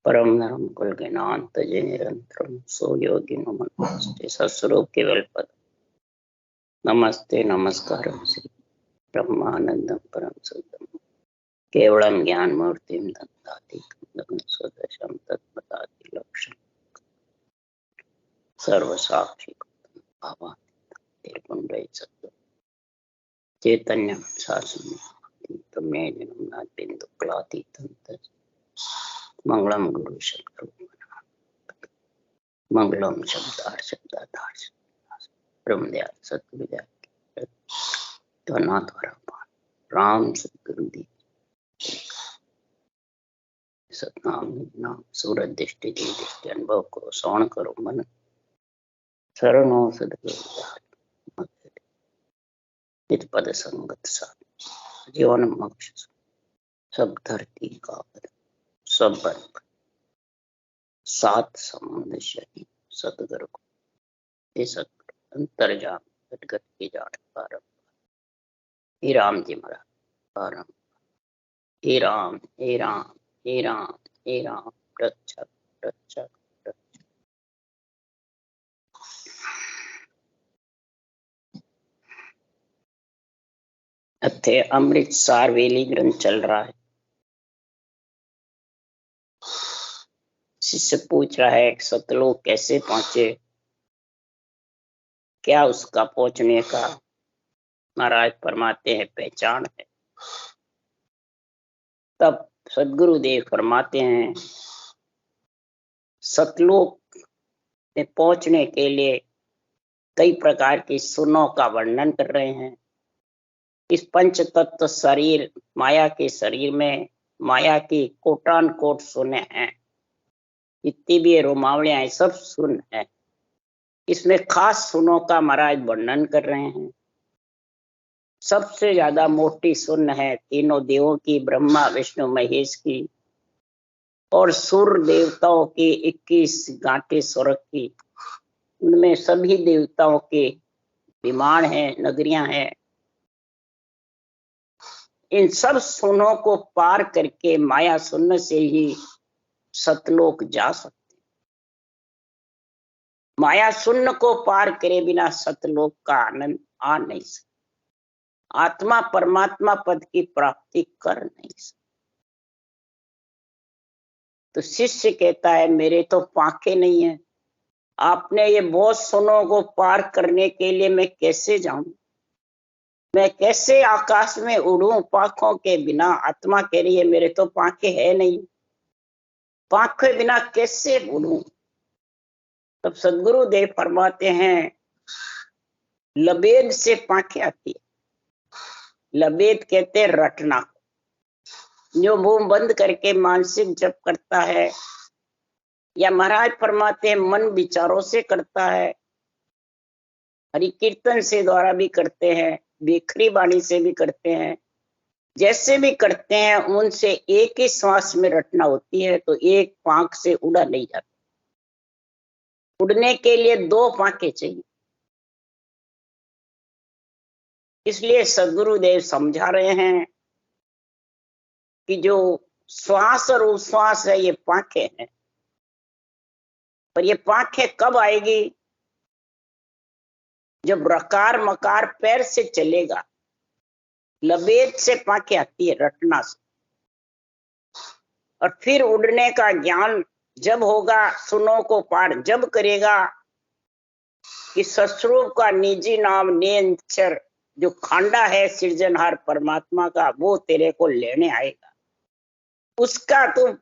परम नरम कुलज्ञानांत जय निरंतरम सो योगी नमस्ते सस्वरूप केवल पद नमस्ते नमस्कार श्री ब्रह्मानंदम परम शुद्धम केवलम ज्ञान मूर्तिम दत्तातीतं स्वदशम तत्पदाति लक्षण सर्व साक्षी भावातीतं सत्य चैतन्यम शासनम बिंदु क्लातीतं मंगलम गुरु सद्गुरु मंगलम शब्दार्थ ब्रह्मदयाल सतगुरुदयाल राम सतगुरुदेव सतनाम नाम सूरत दृष्टि दृष्टि अनुभव करो श्रवण करो मन शरणो सदगुरु नित पद संगत साथ जीवन मोक्ष सब धरती का सब बन सात संबंध शरीर सतगुरु को ये सतगुरु अंतर्जाम गदगद की जान पारम हे राम जी महाराज पारम हे राम हे राम हे राम हे राम रक्षक रक्षक रक्षक। अथे अमृत सार वेली ग्रंथ चल रहा है। शिष्य पूछ रहा है सतलोक कैसे पहुंचे, क्या उसका पहुंचने का महाराज फरमाते हैं पहचान है। तब सदगुरुदेव फरमाते हैं सतलोक में पहुंचने के लिए कई प्रकार की सुनों का वर्णन कर रहे हैं। इस पंच तत्व शरीर माया के शरीर में माया की कोटान कोट सुने हैं, जितनी भी रोमावलियां हैं सब सुन है। इसमें खास सुनों का महाराज वर्णन कर रहे हैं। सबसे ज्यादा मोटी सुन है तीनों देवों की, ब्रह्मा विष्णु महेश की, और सुर देवताओं की 21 गांठे स्वर्ग की। उनमें सभी देवताओं के विमान हैं, नगरियां हैं। इन सब सुनों को पार करके माया सुनने से ही सतलोक जा सकते। माया शून्य को पार करे बिना सतलोक का आनंद आ नहीं सकता। आत्मा परमात्मा पद की प्राप्ति कर नहीं सकता। तो शिष्य कहता है मेरे तो पांखे नहीं है, आपने ये बहुत सुनों को पार करने के लिए मैं कैसे जाऊं, मैं कैसे आकाश में उड़ूं पांखों के बिना। आत्मा कह रही है मेरे तो पांखे है नहीं, पांखे बिना कैसे उड़ूं। तब सदगुरु देव फरमाते हैं लबेद से पांखें आती है। लबेद कहते हैं रटना, जो मुंह बंद करके मानसिक जप करता है, या महाराज फरमाते हैं मन विचारों से करता है, हरि कीर्तन से द्वारा भी करते हैं, बेखरी वाणी से भी करते हैं, जैसे भी करते हैं उनसे एक ही श्वास में रटना होती है। तो एक पांख से उड़ा नहीं जाता। उड़ने के लिए 2 पांखें चाहिए। इसलिए सदगुरुदेव समझा रहे हैं कि जो श्वास और उश्वास है ये पांखें हैं, पर ये पांखें कब आएगी, जब रकार मकार पैर से चलेगा। लबेद से पांखें आती है, रटना से। और फिर उड़ने का ज्ञान जब होगा, सुनों को पार जब करेगा कि सस्वरूप का निजी नाम निरंतर जो खांडा है सृजनहार परमात्मा का, वो तेरे को लेने आएगा। उसका तुम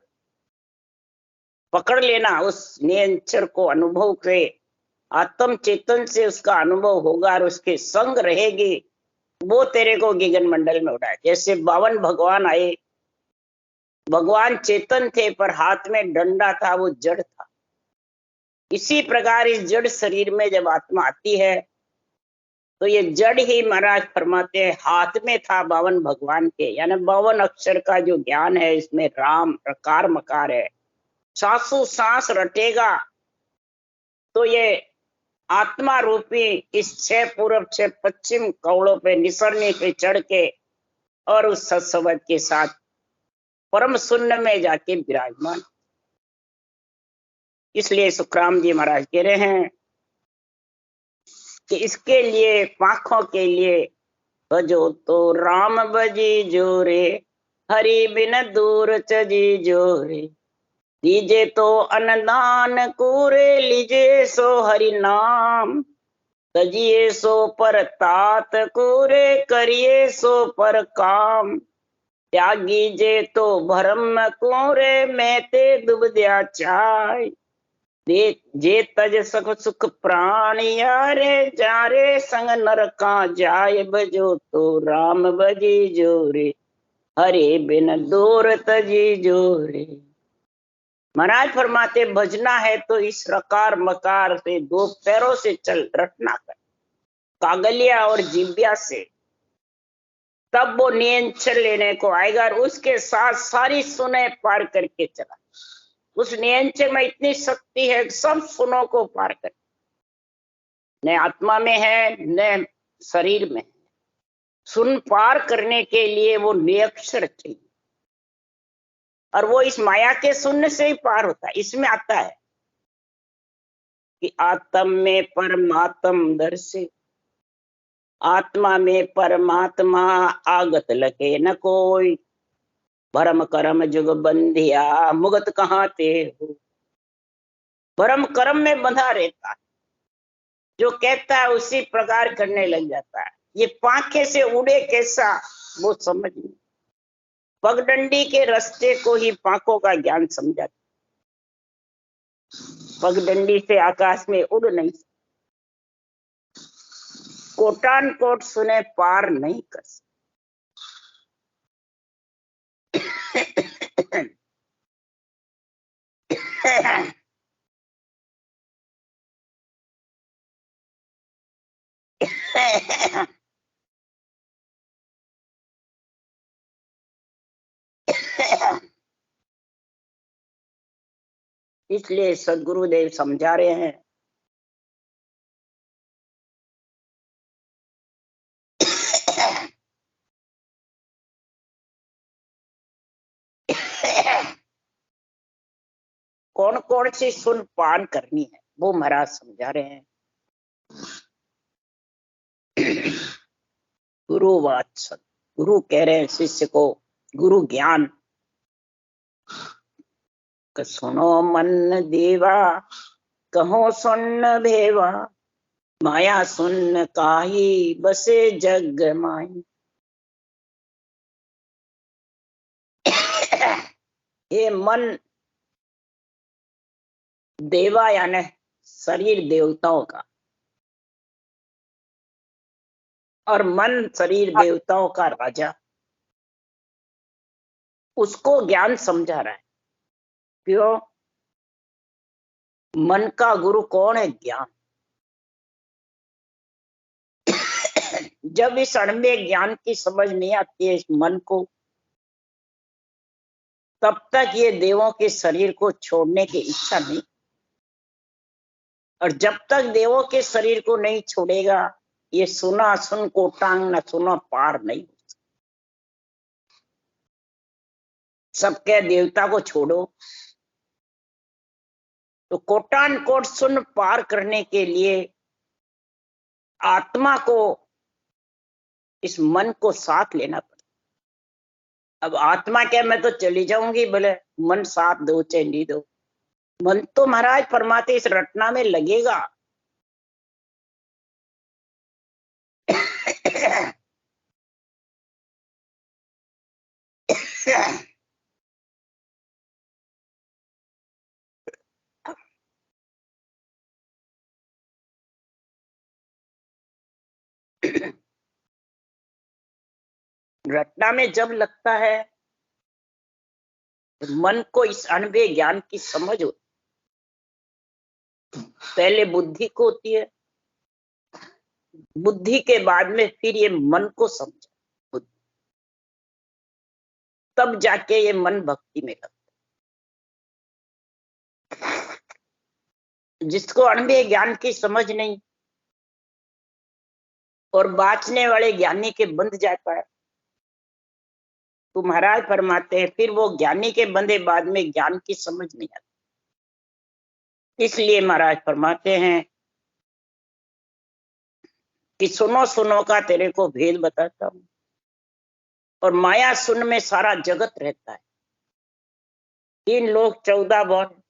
पकड़ लेना, उस निरंतर को अनुभव से, आत्म चेतन से उसका अनुभव होगा और उसके संग रहेगी। वो तेरे को गगन मंडल में उड़ाए। जैसे 52 भगवान आए, भगवान चेतन थे पर हाथ में डंडा था, वो जड़ था। इसी प्रकार इस जड़ शरीर में जब आत्मा आती है तो ये जड़ ही महाराज फरमाते हैं हाथ में था 52 भगवान के, यानी 52 अक्षर का जो ज्ञान है, इसमें राम रकार मकार है। सांसों सांस रटेगा तो ये आत्मा रूपी इस 6 पूर्व 6 पश्चिम कौड़ों पे निसरने पे चढ़ के और उस सत्संग के साथ परम शून्य में जाके विराजमान। इसलिए सुखराम जी महाराज कह रहे हैं कि इसके लिए पाखों के लिए भजो तो राम भजी जोरे, हरि बिन दूर चजी जोरे। दीजे तो अन्नदान कूरे, लीजे सो हरि नाम। तजिए सो पर तात कूरे, करिए सो पर काम। त्यागी जे तो भरम कूरे, मैं ते दुबद्या चाय। जे तज सख सुख प्राण यारे, जारे संग नरका जाय। बजो तो राम भजी जोरे, हरे बिन दूर तजी जोरे। महाराज फरमाते भजना है तो इस रकार मकार से दो पैरों से चल रटना कर, कागलिया और जिब्या से, तब वो नियंत्रण लेने को आएगा। और उसके साथ सारी सुने पार करके चला। उस नियंत्रण में इतनी शक्ति है, सब सुनों को पार कर, न आत्मा में है न शरीर में। सुन पार करने के लिए वो निरक्षर चाहिए, और वो इस माया के शून्य से ही पार होता है। इसमें आता है कि आत्म में परमात्म दर्शे, आत्मा में परमात्मा आगत लगे न कोई। भरम कर्म जुग बंधिया, मुगत कहाँ ते हो। भरम कर्म में बंधा रहता है, जो कहता है उसी प्रकार करने लग जाता है। ये पाखे से उड़े कैसा वो समझ नहीं। पगडंडी के रास्ते को ही पाखों का ज्ञान समझा। पगडंडी से आकाश में उड़ नहीं, कोटान कोट सुने पार नहीं कर इसलिए सदगुरुदेव समझा रहे हैं कौन कौन सी सुन पान करनी है, वो महाराज समझा रहे हैं। गुरु वात्सल, गुरु कह रहे हैं शिष्य को, गुरु ज्ञान सुनो मन देवा, कहो सुन भेवा। माया सुन काही, बसे जग माई। ये मन देवा यानी शरीर देवताओं का, और मन शरीर देवताओं का राजा, उसको ज्ञान समझा रहा है। क्यों? मन का गुरु कौन है? ज्ञान। जब इस अण में ज्ञान की समझ नहीं आती है इस मन को, तब तक ये देवों के शरीर को छोड़ने की इच्छा नहीं। और जब तक देवों के शरीर को नहीं छोड़ेगा, ये सुना सुन को टांग न सुना पार नहीं। सबके देवता को छोड़ो, तो कोटान कोट सुन पार करने के लिए आत्मा को, इस मन को साथ लेना पड़ता। अब आत्मा क्या, मैं तो चली जाऊंगी, बोले मन साथ दो चैनी दो। मन तो महाराज फरमाते इस रटना में लगेगा। रटना में जब लगता है, मन को इस अनबे ज्ञान की समझ होती। पहले बुद्धि को होती है, बुद्धि के बाद में फिर ये मन को समझा, तब जाके ये मन भक्ति में लगता। जिसको अनबे ज्ञान की समझ नहीं और बाँचने वाले ज्ञानी के बंध जाता है, तो महाराज फरमाते हैं फिर वो ज्ञानी के बंदे बाद में ज्ञान की समझ नहीं आती। इसलिए महाराज फरमाते हैं कि सुनो सुनो का तेरे को भेद बताता हूं। और माया सुन में सारा जगत रहता है। 3 लोग 14 भवन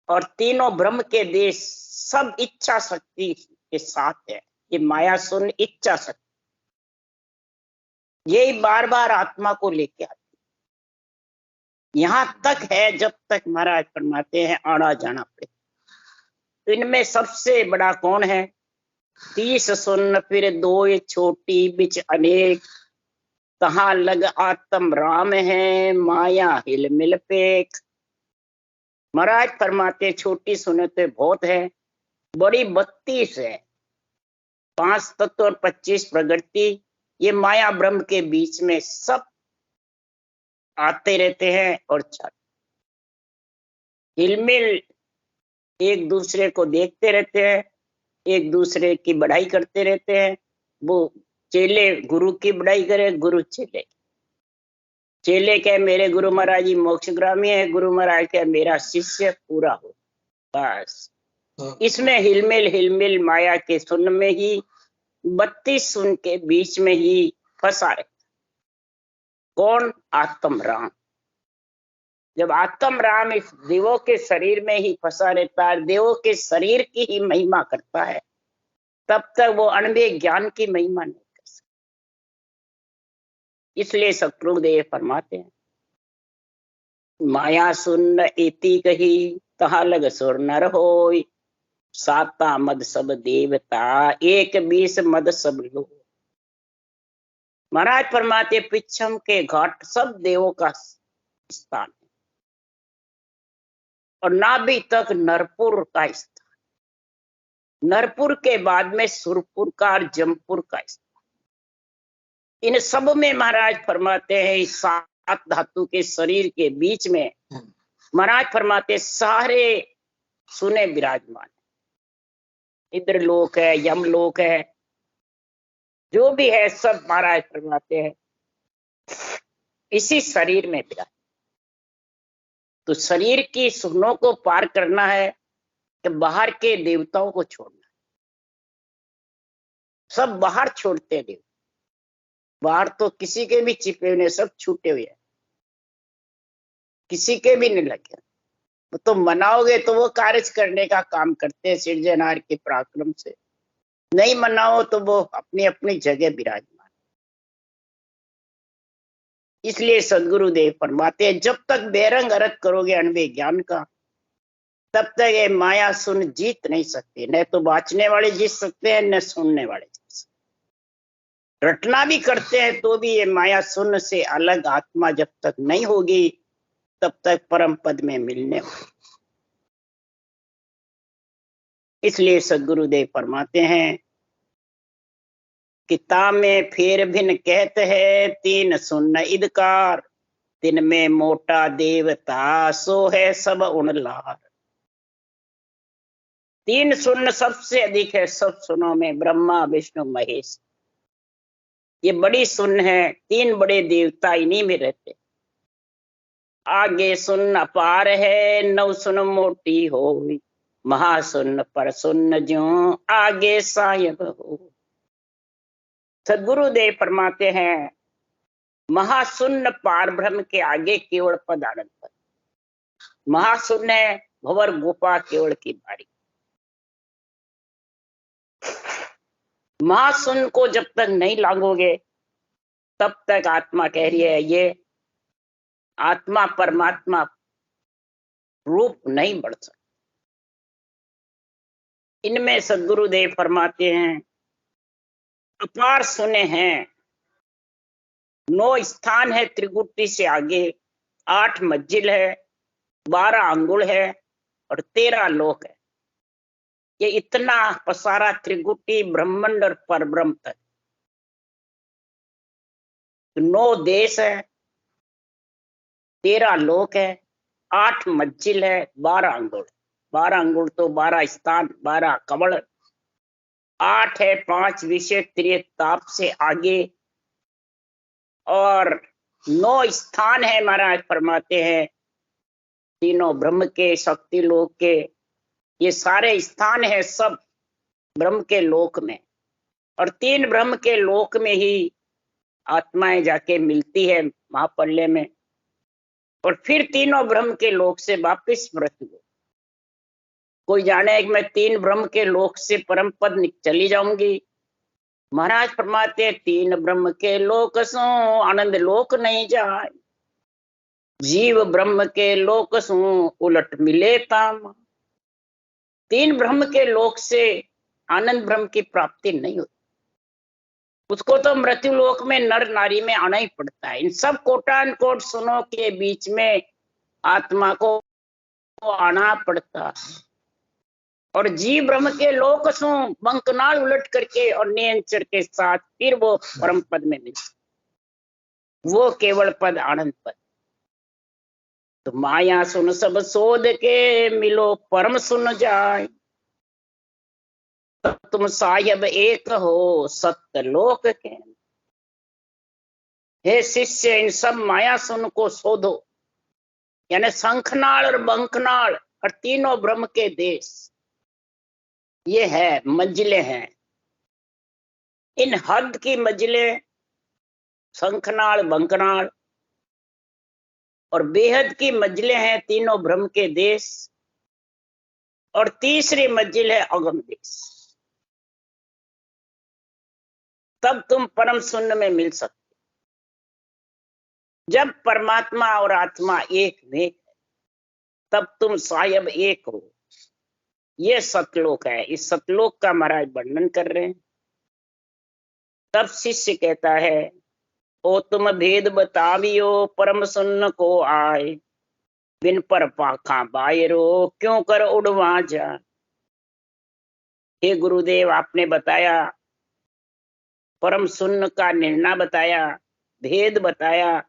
और तीनों ब्रह्म के देश सब इच्छा शक्ति के साथ है। ये माया सुन इच्छा शक्ति यही बार बार आत्मा को लेके आती। यहां तक है जब तक महाराज फरमाते हैं आना जाना पड़े। तो इनमें सबसे बड़ा कौन है? 30 सुन फिर 2 छोटी बिच अनेक, कहाँ लग आत्म राम है माया हिल मिल पेक। महाराज फरमाते छोटी सुनते बहुत है, बड़ी 32 है। 5 तत्व और 25 प्रकृति, ये माया ब्रह्म के बीच में सब आते रहते हैं और हिलमिल एक दूसरे को देखते रहते हैं, एक दूसरे की बढ़ाई करते रहते हैं। वो चेले गुरु की बढ़ाई करे, गुरु चेले चेले कहे मेरे गुरु महाराज जी मोक्षग्रामी है, गुरु महाराज कहे मेरा शिष्य पूरा हो। बस इसमें हिलमिल माया के सुन में ही 32 सुन के बीच में ही फंसा रहे। कौन? आत्म राम। जब आत्म राम इस देवों के शरीर में ही फंसा रहता है, देवों के शरीर की ही महिमा करता है, तब तक वो अणवे ज्ञान की महिमा नहीं कर सकता। इसलिए सतगुरुदेव फरमाते हैं माया सुन एति कही, तहा लग सुर नर होय, साता मद सब देवता, 21 मद सब लोग। महाराज फरमाते पिछम के घाट सब देवों का स्थान है और नाभि तक नरपुर का स्थान। नरपुर के बाद में सुरपुर का और जमपुर का स्थान। इन सब में महाराज फरमाते हैं इस 7 धातु के शरीर के बीच में महाराज फरमाते सारे सुने विराजमान। इंद्र लोक है, यम लोक है, जो भी है सब महाराज फरमाते हैं इसी शरीर में विराज। तो शरीर की सुनों को पार करना है तो बाहर के देवताओं को छोड़ना है। सब बाहर छोड़ते हैं देवता, बाहर तो किसी के भी छिपे हुए, सब छूटे हुए हैं, किसी के भी नहीं लगे। तो मनाओगे तो वो कार्य करने का काम करते हैं सृजनहार के पराक्रम से, नहीं मनाओ तो वो अपनी अपनी जगह विराजमान। इसलिए सदगुरुदेव फरमाते हैं जब तक बेरंग अर्थ करोगे अणवे ज्ञान का, तब तक ये माया सुन जीत नहीं सकते। न तो बाँचने वाले जीत सकते हैं, न सुनने वाले जीत सकते। रटना भी करते हैं तो भी ये माया सुन से अलग आत्मा जब तक नहीं होगी तब तक परम पद में मिलने वाली। इसलिए सदगुरुदेव फरमाते हैं किताब में फेर भिन्न कहते हैं, 3 सुन इदकार, तिन में मोटा देवता, सो है सब उणलार। 3 सुन सबसे अधिक है सब सुनों में, ब्रह्मा विष्णु महेश। ये बड़ी सुन है, 3 बड़े देवता इन्हीं में रहते। आगे सुन अपार है, 9 सुन मोटी हो, महासुन पर सुन ज्यों आगे सायब हो। सदगुरुदेव फरमाते हैं महाशून्य पार ब्रह्म के आगे केवल पद आनंद पद। महाशून्य भंवर गुफा केवल की बारी। महाशून्य को जब तक नहीं लागोगे तब तक आत्मा कह रही है ये आत्मा परमात्मा रूप नहीं बढ़ सकता। इनमें सदगुरुदेव फरमाते हैं अपार सुने हैं, 9 स्थान है त्रिकुटी से आगे, 8 मंजिल है, 12 अंगुल है और 13 लोक है। ये इतना पसारा त्रिकुटी ब्रह्मांड और परब्रह्म तक। 9 देश है, 13 लोक है, 8 मंजिल है, 12 अंगुल। 12 अंगुल तो 12 स्थान, 12 कमल। 8 है 5 विषय त्रिय ताप से आगे, और 9 स्थान है महाराज फरमाते हैं, तीनों ब्रह्म के, शक्ति लोक के, ये सारे स्थान है सब ब्रह्म के लोक में। और 3 ब्रह्म के लोक में ही आत्माएं जाके मिलती है महाप्रलय में, और फिर तीनों ब्रह्म के लोक से वापिस मृत्यु। कोई जाने कि मैं 3 ब्रह्म के लोक से परम पद चली जाऊंगी। महाराज फरमाते 3 ब्रह्म के लोक सो आनंद लोक नहीं जाए, जीव ब्रह्म के लोक सो उलट मिले ताम। 3 ब्रह्म के लोक से आनंद ब्रह्म की प्राप्ति नहीं होती, उसको तो मृत्यु लोक में नर नारी में आना ही पड़ता है। इन सब कोटान कोट सुनो के बीच में आत्मा को आना पड़ता है। और जीव ब्रह्म के लोक सो बंकनाल उलट करके और नियंचर के साथ फिर वो परम पद में मिलता, वो केवल पद आनंद पद। तो माया सुन सब शोध के मिलो परम सुन जाए, तुम साहिब एक हो सत्य लोक के। हे शिष्य, इन सब माया सुन को शोधो, यानी शंखनाल और बंकनाल और तीनों ब्रह्म के देश, ये है मंजिलें हैं। इन हद की मंजिलें शंखनाल बंकनाल, और बेहद की मंजिलें हैं तीनों ब्रह्म के देश, और तीसरी मंजिल है अगम देश। तब तुम परम शून्य में मिल सकते। जब परमात्मा और आत्मा एक में, तब तुम सायब एक हो। ये सतलोक है। इस सतलोक का महाराज वर्णन कर रहे हैं। तब शिष्य कहता है, ओ तुम भेद बतावियो परम सुन्न को आए, बिन पर पाखा बायरो क्यों कर उड़वा जा। हे गुरुदेव, आपने बताया, परम सुन्न का निर्णय बताया, भेद बताया,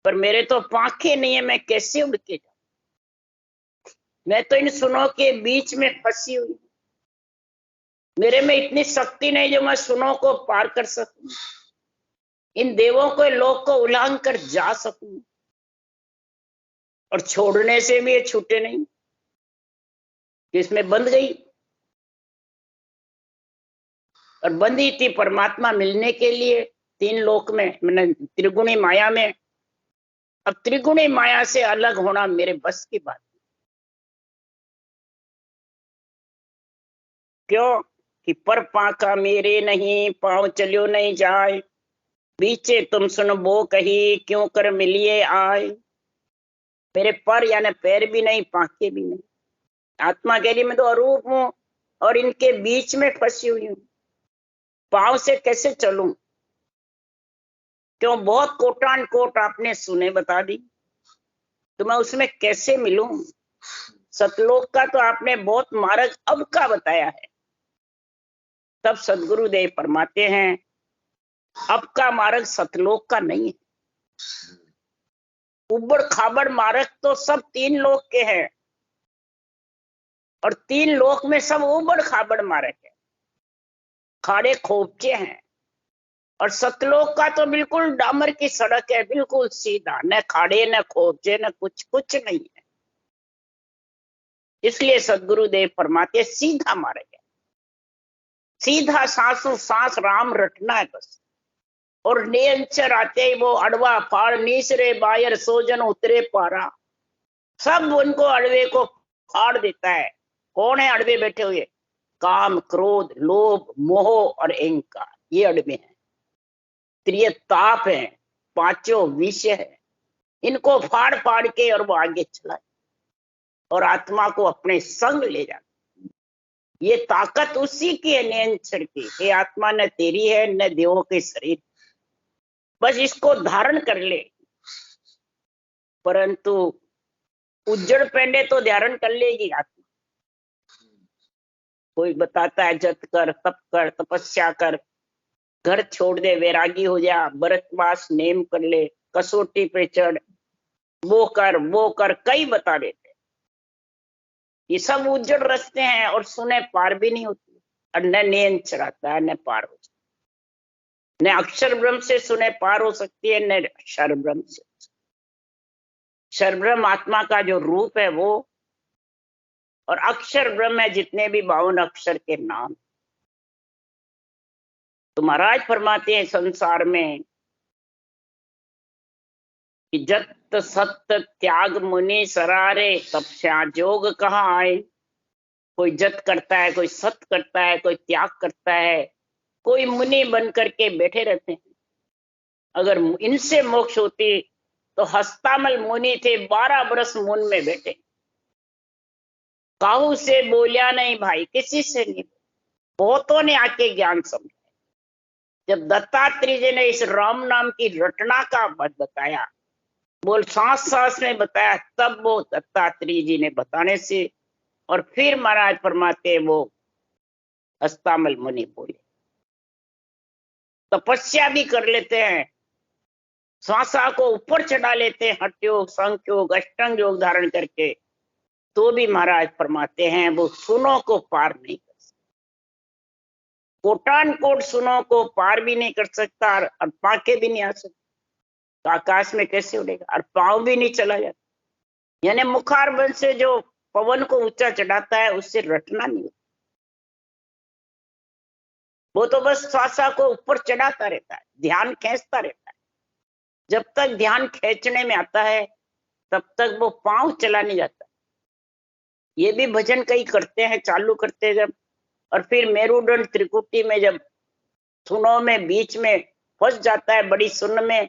पर मेरे तो पाखे नहीं है, मैं कैसे उड़ के जाऊं? मैं तो इन सुनों के बीच में फंसी हुई, मेरे में इतनी शक्ति नहीं जो मैं सुनों को पार कर सकूं, इन देवों को लोक को उलांघ कर जा सकूं। और छोड़ने से भी ये छूटे नहीं, इसमें बंध गई। और बंधी थी परमात्मा मिलने के लिए 3 लोक में, मैंने त्रिगुणी माया में। अब त्रिगुणी माया से अलग होना मेरे बस की बात। क्यों कि पर पाका मेरे नहीं, पांव चलियो नहीं जाए, बीचे तुम सुन बो कही क्यों कर मिलिए आए। मेरे पर यानी पैर भी नहीं, पाके भी नहीं। आत्मा कह रही मैं तो अरूप हूं और इनके बीच में फंसी हुई हूं, पांव से कैसे चलूं? क्यों बहुत कोटान कोट आपने सुने बता दी, तो मैं उसमें कैसे मिलूं? सतलोक का तो आपने बहुत मार्ग अब का बताया है। तब सदगुरुदेव फरमाते हैं, अब का मार्ग सतलोक का नहीं है। उबड़ खाबड़ मार्ग तो सब 3 लोक के हैं, और 3 लोक में सब उबड़ खाबड़ मार्ग है, खाड़े खोपचे हैं। और सतलोक का तो बिल्कुल डामर की सड़क है, बिल्कुल सीधा, न खाड़े न खोपचे न कुछ नहीं है। इसलिए सदगुरुदेव फरमाते सीधा मार्ग है, सीधा सांसों सांस राम रटना है बस। और नियंचर आते ही वो अड़वा फाड़ नीसरे बायर सोजन उतरे पारा, सब उनको अड़वे को फाड़ देता है। कौन है अड़वे बैठे हुए? काम, क्रोध, लोभ, मोह और अहंकार, ये अड़वे हैं। त्रिय ताप है, 5 विषय है, इनको फाड़ फाड़ के और वो आगे चला और आत्मा को अपने संग ले जाता। ये ताकत उसी की है, नियंत्रण की। ये आत्मा न तेरी है न देवों के शरीर, बस इसको धारण कर ले। परंतु उज्जड़ पेंडे तो धारण कर लेगी आत्मा। कोई बताता है जत कर, तप कर, तपस्या कर, घर छोड़ दे, वैरागी हो जा, व्रतवास नेम कर ले, कसौटी पे चढ़, वो कर, कई बता देते। ये सब उज्जड़ रस्ते हैं और सुने पार भी नहीं होती, और न नियंत्रण चढ़ाता है न पार हो जाता। न अक्षर ब्रह्म से सुने पार हो सकती है, न क्षर ब्रह्म से। क्षर ब्रह्म आत्मा का जो रूप है वो, और अक्षर ब्रह्म है जितने भी 52 अक्षर के नाम। तो महाराज फरमाते हैं संसार में कि जत सत्य त्याग मुनि सरारे, तपस्या जोग कहाँ आए। कोई जत करता है, कोई सत्य करता है, कोई त्याग करता है, कोई मुनि बन करके बैठे रहते हैं। अगर इनसे मोक्ष होती तो हस्तामल मुनि थे, 12 बरस मुन में बैठे, काहू से बोलिया नहीं भाई, किसी से नहीं। बहुतों ने आके ज्ञान समझा। जब दत्तात्रेय जी ने इस राम नाम की रटना का बताया, बोल सांस सांस में बताया, तब वो दत्तात्रेय जी ने बताने से, और फिर महाराज फरमाते वो हस्तामल मुनि बोले। तपस्या भी कर लेते हैं, श्वासा को ऊपर चढ़ा लेते हैं, हठ योग, सांख्य योग, अष्टांग योग धारण करके, तो भी महाराज फरमाते हैं वो सुनो को पार नहीं कर सकता। कोटान कोट सुनो को पार भी नहीं कर सकता, और पाके भी नहीं आ सकता, तो आकाश में कैसे उड़ेगा। और पांव भी नहीं चला जाता, यानी मुखार बल से जो पवन को ऊंचा चढ़ाता है उससे रटना नहीं होता। वो तो बस श्वासा को ऊपर चढ़ाता रहता है, ध्यान खींचता रहता है। जब तक ध्यान खींचने में आता है तब तक वो पांव चला नहीं जाता। ये भी भजन कई करते हैं, चालू करते हैं जब, और फिर मेरुदंड त्रिकुटी में जब सुनो में बीच में फंस जाता है, बड़ी सुन में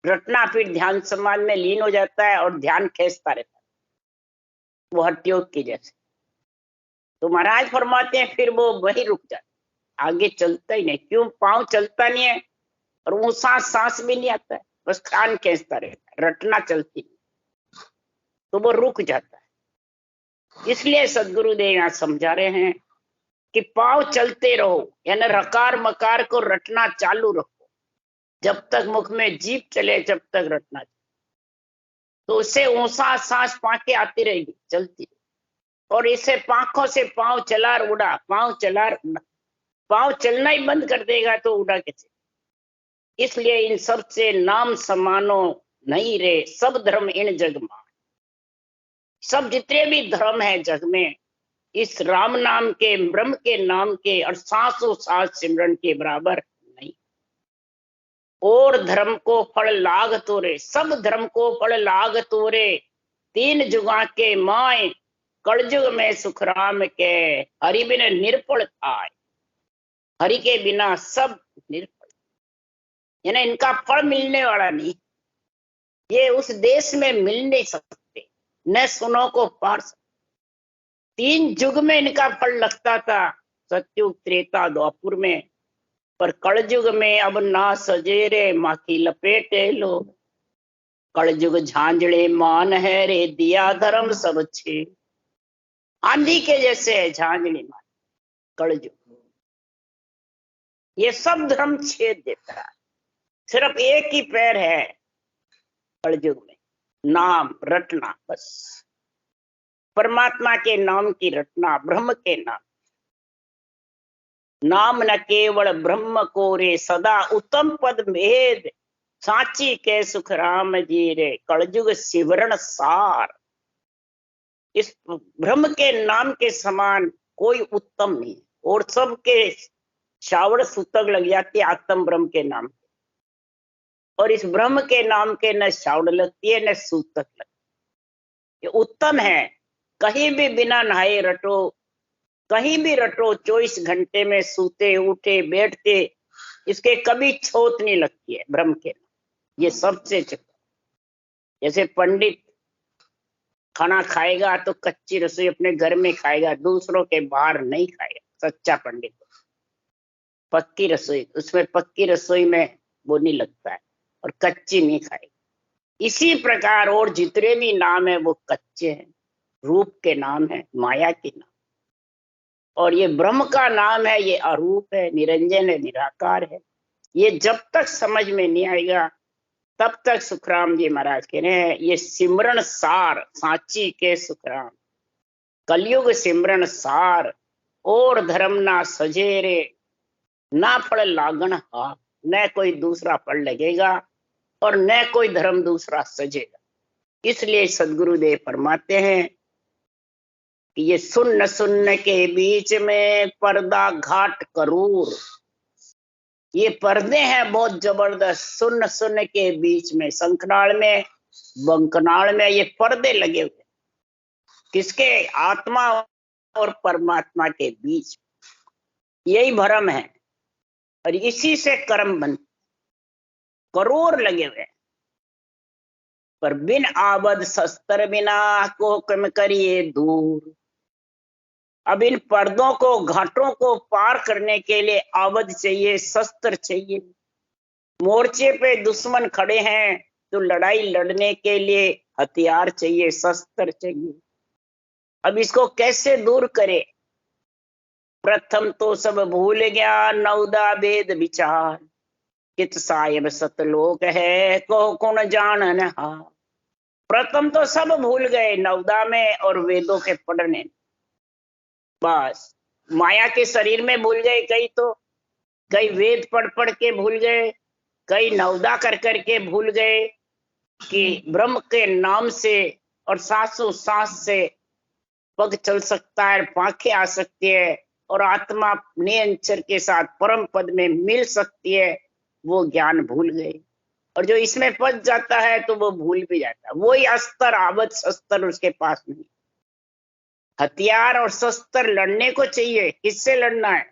रटना, फिर ध्यान समाधि में लीन हो जाता है और ध्यान खींचता रहता है, वो हठ योग की जैसे। तो महाराज फरमाते हैं फिर वो वही रुक जाता, आगे चलता ही नहीं। क्यों? पांव चलता नहीं है, और वो सांस भी नहीं आता है, बस कान खींचता रहता है, रटना चलती नहीं, तो वो रुक जाता है। इसलिए सदगुरुदेव यहाँ समझा रहे हैं कि पांव चलते रहो, यानी रकार मकार को रटना चालू रखो। जब तक मुख में जीभ चले जब तक रटना, तो उससे ऊंसा सांस पाके आती रहेगी, चलती। और इसे पांखों से पांव चला उड़ा, पांव चला उड़ा, पांव चलना ही बंद कर देगा तो उड़ा कैसे। इसलिए इन सब से नाम समानो नहीं रे, सब धर्म इन जग मान। सब जितने भी धर्म है जग में, इस राम नाम के, ब्रह्म के नाम के और सांसों सांस सिमरन के बराबर नहीं। और धर्म को फल लाग तोरे, सब धर्म को फल लाग तोरे, 3 जुगा के माए, कलयुग में सुखराम के, हरि बिन निर्फल आए। हरि के बिना सब निर्फल, यानी इनका फल मिलने वाला नहीं। ये उस देश में मिल नहीं सकते, न सुनो को पार सकते। 3 युग में इनका फल लगता था, सतयुग, त्रेता, द्वापर में, पर कलयुग में अब ना सजे रे, माखी लपेटे लो। कलयुग झांझड़े मान है रे, दिया धर्म सब छे। आंधी के जैसे है झांझड़ी मान कलयुग, ये सब धर्म छेद देता है। सिर्फ एक ही पैर है कलयुग में, नाम रटना, बस परमात्मा के नाम की रटना, ब्रह्म के नाम। नाम न केवल ब्रह्म को रे, सदा उत्तम पद भेद, सांची के सुख राम जी रे, कलयुग सिमरण सार। इस ब्रह्म के नाम के समान कोई उत्तम नहीं, और सबके शावड़ सूतक लग जाती है आत्म ब्रह्म के नाम के, और इस ब्रह्म के नाम के न शावड़ लगती है न सूतक लगती है। ये उत्तम है। कहीं भी बिना नहाए रटो, कहीं भी रटो, 24 घंटे में सूते उठे बैठते, इसके कभी छोत नहीं लगती है ब्रह्म के नाम। ये सबसे चक्कर। जैसे पंडित खाना खाएगा तो कच्ची रसोई अपने घर में खाएगा, दूसरों के बाहर नहीं खाएगा। सच्चा पंडित पक्की रसोई, उसमें पक्की रसोई में वो नहीं लगता है, और कच्ची नहीं खाएगा। इसी प्रकार और जितने भी नाम है वो कच्चे हैं, रूप के नाम है, माया के नाम। और ये ब्रह्म का नाम है, ये अरूप है, निरंजन है, निराकार है। ये जब तक समझ में नहीं आएगा तब तक सुखराम जी महाराज कह रहे हैं ये सिमरन सार, सांची के सुखराम, कलयुग सिमरन सार, और धर्म ना सजेरे, ना फल लागण हा। न कोई दूसरा फल लगेगा और न कोई धर्म दूसरा सजेगा। इसलिए सदगुरुदेव फरमाते हैं कि ये सुन्न सुन्न के बीच में पर्दा घाट करूर। ये पर्दे हैं बहुत जबरदस्त, सुन्न सुन्न के बीच में, शंखनाल में बंकनाल में ये पर्दे लगे हुए, किसके? आत्मा और परमात्मा के बीच। यही भ्रम है और इसी से कर्म बन, करोड़ लगे हुए, पर बिन आबद शस्त्र बिना को कम करिए दूर। अब इन पर्दों को, घाटों को पार करने के लिए आबद चाहिए, शस्त्र चाहिए। मोर्चे पे दुश्मन खड़े हैं तो लड़ाई लड़ने के लिए हथियार चाहिए, शस्त्र चाहिए। अब इसको कैसे दूर करे? प्रथम तो सब भूल गया नवदा वेद विचार, कित साहिब सतलोक है को कौन जानन हार। प्रथम तो सब भूल गए नवदा में और वेदों के पढ़ने, बस माया के शरीर में भूल गए कई, तो कई वेद पढ़ पढ़ के भूल गए, कई नवदा कर करके भूल गए कि ब्रह्म के नाम से और सांसों सांस से पग चल सकता है, पांखें आ सकती है और आत्मा निरंतर के साथ परम पद में मिल सकती है, वो ज्ञान भूल गए। और जो इसमें फंस जाता है तो वो भूल भी जाता है। वही अस्त्र आबद शस्त्र उसके पास नहीं। हथियार और शस्त्र लड़ने को चाहिए। किससे लड़ना है?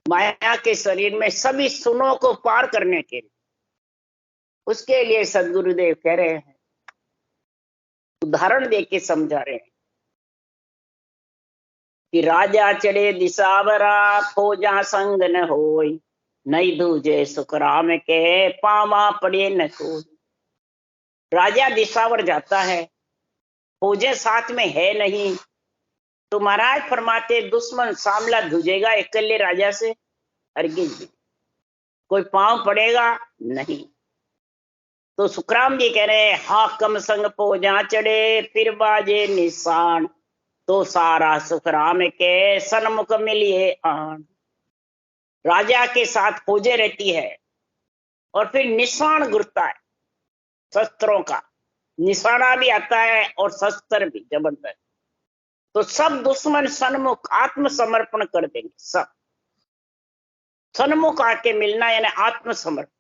माया के शरीर में सभी सुनों को पार करने के लिए। उसके लिए सदगुरुदेव कह रहे हैं, उदाहरण देके समझा रहे हैं कि राजा चढ़े दिशावरा फौजा संग न होई, नहीं दूजे सुखराम के पावा पड़े न कोई। राजा दिशावर जाता है, फौजे साथ में है नहीं, तो महाराज फरमाते दुश्मन सामला दूजेगा अकेले राजा से? हरगिज भी। कोई पांव पड़ेगा नहीं। तो सुखराम जी कह रहे हैं, हाकम संग फौजा चढ़े फिर बाजे निशान, तो सारा सुखराम के सन्मुख मिलिए आन। राजा के साथ फौजे रहती है और फिर निशान गुरता है, शस्त्रों का निशाना भी आता है और शस्त्र भी जबरदस्त। तो सब दुश्मन सन्मुख आत्मसमर्पण कर देंगे, सब सन्मुख आके मिलना यानी आत्मसमर्पण।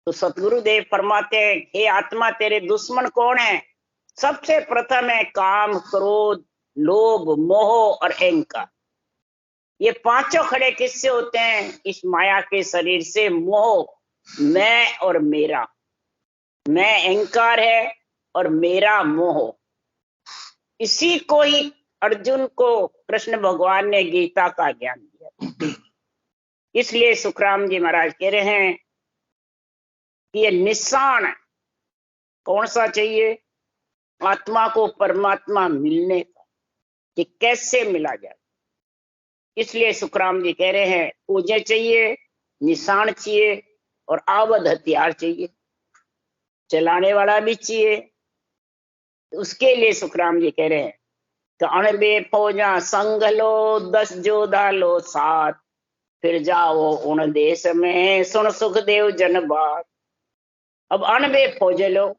तो सतगुरुदेव फरमाते हैं, हे आत्मा तेरे दुश्मन कौन है? सबसे प्रथम है काम, क्रोध, लोभ, मोह और अहंकार। ये पांचों खड़े किससे होते हैं? इस माया के शरीर से। मोह, मैं और मेरा, मैं अहंकार है और मेरा मोह। इसी को ही अर्जुन को कृष्ण भगवान ने गीता का ज्ञान दिया। इसलिए सुखराम जी महाराज कह रहे हैं कि ये निशान कौन सा चाहिए? आत्मा को परमात्मा मिलने का, कि कैसे मिला जाए। इसलिए सुखराम जी कह रहे हैं, पूजे चाहिए, निशान चाहिए और आबद हथियार चाहिए, चलाने वाला भी चाहिए। उसके लिए सुखराम जी कह रहे हैं कि अणबे फौजा संग लो, 10 जोधा लो साथ, फिर जाओ उन देश में सुन सुखदेव जन बात। अब अणबे फौजे लो,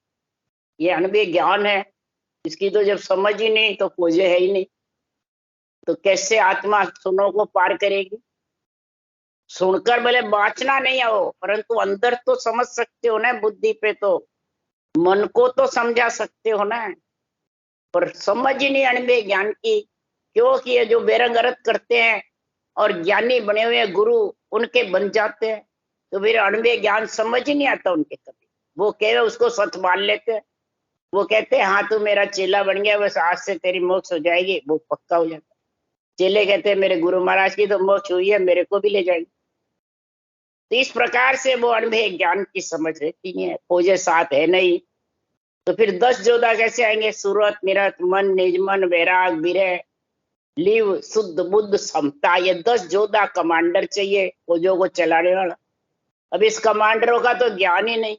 ये अणबे ज्ञान है, इसकी तो जब समझ ही नहीं तो फौजे है ही नहीं, तो कैसे आत्मा सुनों को पार करेगी? सुनकर भले बाँचना नहीं हो, परंतु अंदर तो समझ सकते हो ना, बुद्धि पे तो मन को तो समझा सकते हो ना, पर समझ ही नहीं अणबे ज्ञान की। क्योंकि ये जो बेरंगरत करते हैं और ज्ञानी बने हुए गुरु उनके बन जाते हैं, तो फिर अणबे ज्ञान समझ ही नहीं आता उनके कभी। वो कहे उसको सच मान लेते हैं, वो कहते हैं हाँ तू मेरा चेला बन गया, बस आज से तेरी मोक्ष हो जाएगी, वो पक्का हो जाता। चेले कहते हैं मेरे गुरु महाराज की तो मोक्ष हुई है, मेरे को भी ले जाएंगे। तो इस प्रकार से वो अणबे ज्ञान की समझ रहती नहीं है, फौजे साथ है नहीं, तो फिर 10 जोधा कैसे आएंगे? सूरत, निरत, मन, निजमन, वैराग, विरह, लिव, शुद्ध, बुद्ध, समता, ये 10 जोधा कमांडर चाहिए फौजों को चलाने वाला। अब इस कमांडरों का तो ज्ञान ही नहीं,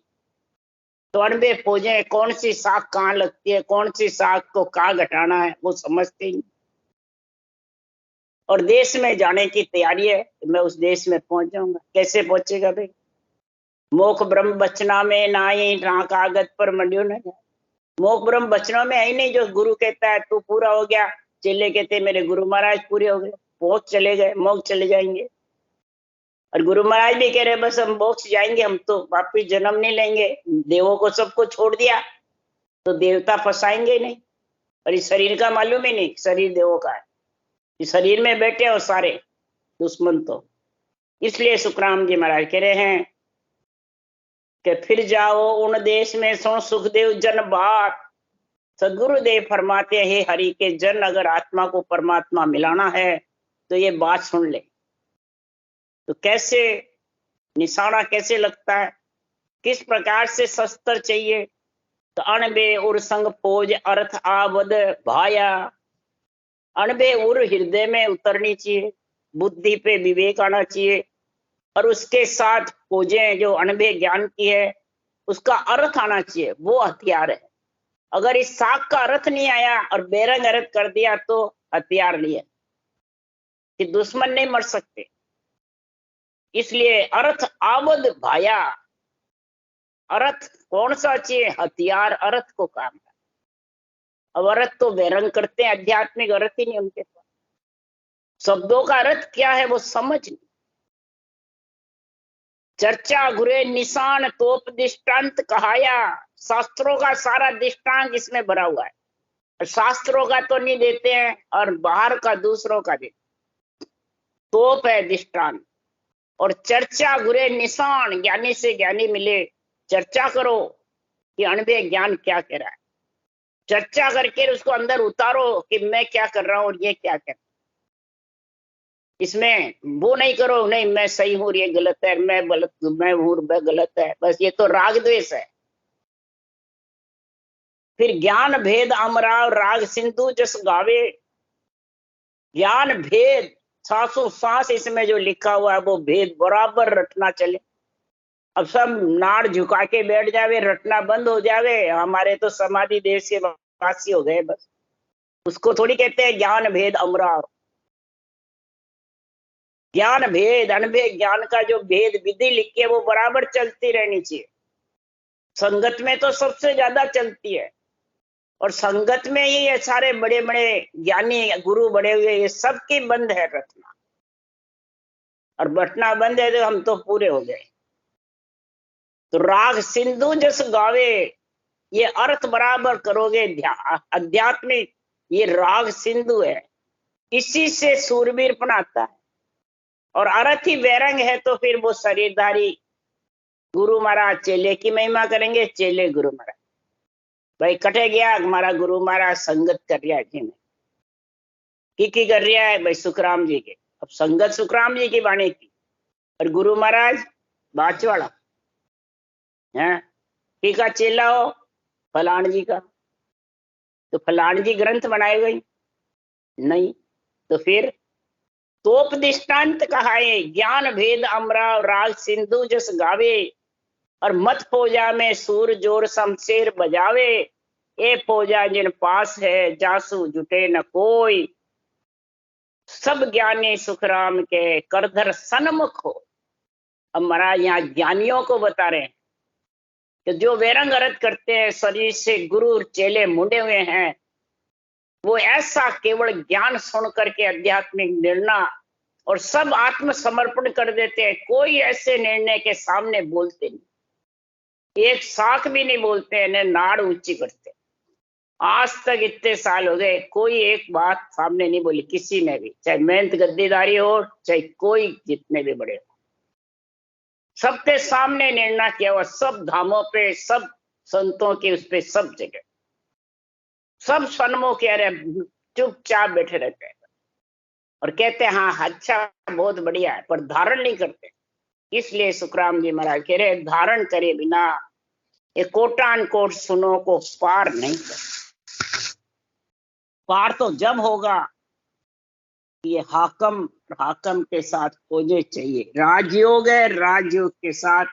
तो अणबे फौजे कौन सी शाख कहाँ लगती है, कौन सी शाख को कहाँ घटाना है, वो समझते ही। और देश में जाने की तैयारी है। मैं उस देश में पहुंच जाऊंगा। कैसे पहुंचेगा भाई? मोख ब्रह्म बचना में नाई ना कागज पर मंडियो न जाए। मोख ब्रह्म बचनों में है ही नहीं। जो गुरु कहता है तू पूरा हो गया, चेले कहते मेरे गुरु महाराज पूरे हो गए, मोक्ष चले गए, मोक्ष चले जाएंगे। और गुरु महाराज भी कह रहे बस हम मोक्ष जाएंगे, हम तो वापिस जन्म नहीं लेंगे, देवों को सबको छोड़ दिया तो देवता फंसाएंगे नहीं। और इस शरीर का मालूम ही नहीं, शरीर देवों का है। इस शरीर में बैठे हो सारे दुश्मन तो। इसलिए सुखराम जी महाराज कह रहे हैं कि फिर जाओ उन देश में सो सुखदेव जन बात। सदगुरुदेव फरमाते हैं हरि के जन, अगर आत्मा को परमात्मा मिलाना है तो ये बात सुन ले। तो कैसे निशाना कैसे लगता है, किस प्रकार से शस्त्र चाहिए? तो अणबे उर संग फौज अर्थ आवद भाया। अणबे उर हृदय में उतरनी चाहिए, बुद्धि पे विवेक आना चाहिए, और उसके साथ फौजें जो अणबे ज्ञान की है उसका अर्थ आना चाहिए, वो हथियार है। अगर इस साख का अर्थ नहीं आया और बेरंग अर्थ कर दिया तो हथियार लिया कि दुश्मन नहीं मर सकते। इसलिए अर्थ आवद भाया। अर्थ कौन सा चाहिए? हथियार अर्थ को काम है। अब अर्थ तो बेरंग करते हैं, आध्यात्मिक अर्थ ही नहीं उनके पास। शब्दों का अर्थ क्या है वो समझ नहीं। चर्चा गुरे निशान तोप दृष्टांत कहाया। शास्त्रों का सारा दृष्टांत इसमें भरा हुआ है। शास्त्रों का तो नहीं देते हैं और बाहर का दूसरों का देते। तोप है दृष्टांत। और चर्चा गुरे निशान, ज्ञानी से ज्ञानी मिले, चर्चा करो कि अणबे ज्ञान क्या कह रहा है। चर्चा करके उसको अंदर उतारो कि मैं क्या कर रहा हूं और ये क्या कर रहा है। इसमें वो नहीं करो नहीं मैं सही हूं ये गलत है, मैं हूं मैं गलत है, बस ये तो राग द्वेष है। फिर ज्ञान भेद अमराव राग सिंधु जस गावे। ज्ञान भेद सांसों सांस इसमें जो लिखा हुआ है वो भेद बराबर रटना चले। अब सब नाड़ झुका के बैठ जावे, रटना बंद हो जावे, हमारे तो समाधि देश के वासी हो गए बस। उसको थोड़ी कहते हैं ज्ञान भेद अमराव। ज्ञान भेद अनभेद ज्ञान का जो भेद विधि लिखी है वो बराबर चलती रहनी चाहिए। संगत में तो सबसे ज्यादा चलती है, और संगत में ही ये सारे बड़े बड़े ज्ञानी गुरु बड़े हुए ये सबकी बंद है रटना, और बटना बंद है तो हम तो पूरे हो गए। तो राग सिंधु जस गावे, ये अर्थ बराबर करोगे। आध्यात्मिक ये राग सिंधु है, इसी से सूरवीरपन आता है। और अर्थ ही बेरंग है तो फिर वो शरीरधारी गुरु महाराज चेले की महिमा करेंगे, चेले गुरु महाराज। भाई कटे गया हमारा गुरु महाराज संगत कर रहा है जी में की कर रहा है भाई सुखराम जी के। अब संगत सुखराम जी की वाणी की और गुरु महाराज बाचवाड़ा है की का चेला हो फलान जी का। तो फलान जी ग्रंथ बनाए गए नहीं, तो फिर तोप दृष्टांत कहा है। ज्ञान भेद अमराव राग सिंधु जस गावे, और मत फौजा में सूर जोर शमशेर बजावे। ए फौजा जिन पास है जासू जुटे न कोई, सब ज्ञानी सुखराम के करधर सन्मुख हो। अब महाराज यहाँ ज्ञानियों को बता रहे हैं कि जो वेरंग अर्थ करते हैं, शरीर से गुरु चेले मुंडे हुए हैं, वो ऐसा केवल ज्ञान सुन करके आध्यात्मिक निर्णय और सब आत्मसमर्पण कर देते हैं। कोई ऐसे निर्णय के सामने बोलते नहीं, एक साख भी नहीं बोलते हैं, नाड़ ऊंची करते। आज तक इतने साल हो गए कोई एक बात सामने नहीं बोली किसी ने भी, चाहे मेहनत गद्दीदारी हो चाहे कोई जितने भी बड़े हो, सबके सामने निर्णय किया हुआ। सब धामों पे, सब संतों के उस पे, सब जगह सब सन्मुख कह रहे, चुपचाप बैठे रहते हैं और कहते हैं हाँ अच्छा बहुत बढ़िया है, पर धारण नहीं करते। इसलिए सुखराम जी महाराज कह रहे धारण करे बिना ये कोटान कोट सुनो को पार नहीं कर। पार तो जब होगा ये हाकम के साथ खोजे चाहिए। राजयोग है, राजयोग के साथ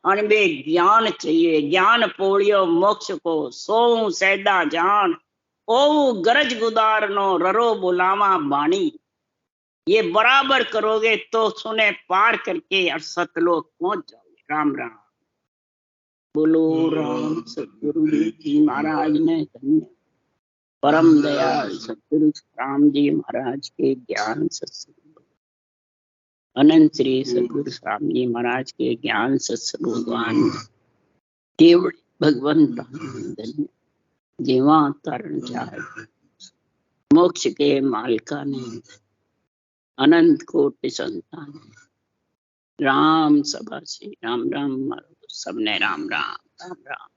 अनबे ज्ञान चाहिए। ज्ञान पोड़ियो मोक्ष को सो सैदा जान, ओ गरज गुदार नो ररो बुलावा बाणी। ये बराबर करोगे तो सुने पार करके और सतलोक पहुंच जाओगे। राम राम। बोलो राम सतगुरु जी महाराज ने धन्य। परम दयाल सतगुरु राम जी महाराज के ज्ञान सत्संग। अनंत श्री सतगुरु राम जी महाराज के ज्ञान सत्संग भगवान केवल भगवंत धन्य। जीवा तरण चाहे मोक्ष के मालिका ने अनंत कोटि संतान। राम सभा से राम राम मारो सबने राम राम राम राम।